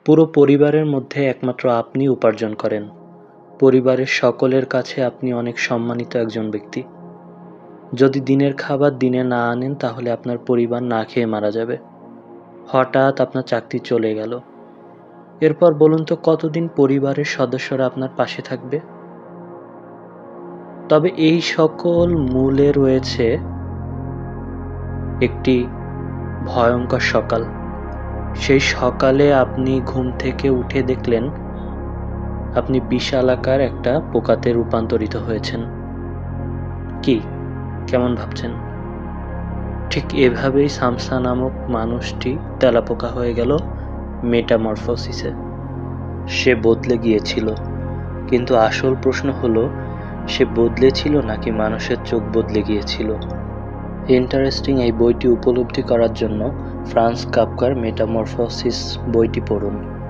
পুরো পরিবারের মধ্যে একমাত্র আপনি উপার্জন করেন। পরিবারের সকলের কাছে আপনি অনেক সম্মানিত একজন ব্যক্তি। যদি দিনের খাবার দিনে না আনেন তাহলে আপনার পরিবার না খেয়ে মারা যাবে। হঠাৎ আপনার চাকরি চলে গেল। এরপর বলুন তো কতদিন পরিবারের সদস্যরা আপনার পাশে থাকবে? তবে এই সকল মূলে রয়েছে একটি ভয়ঙ্কর সকাল। সেই সকালে আপনি ঘুম থেকে উঠে দেখলেন আপনি বিশালাকার একটা পোকাতে রূপান্তরিত হয়েছেন। কি? কেমন ভাবছেন? ঠিক এভাবেই সামসা নামক মানুষটি তেলাপোকা হয়ে গেল মেটামরফোসিসে। সে বদলে গিয়েছিল, কিন্তু আসল প্রশ্ন হলো সে বদলেছিল নাকি মানুষের চোখ বদলে গিয়েছিল? ইন্টারেস্টিং এই বইটি উপলব্ধি করার জন্য ফ্রান্স কাফকার মেটামরফোসিস বইটি পড়ুন।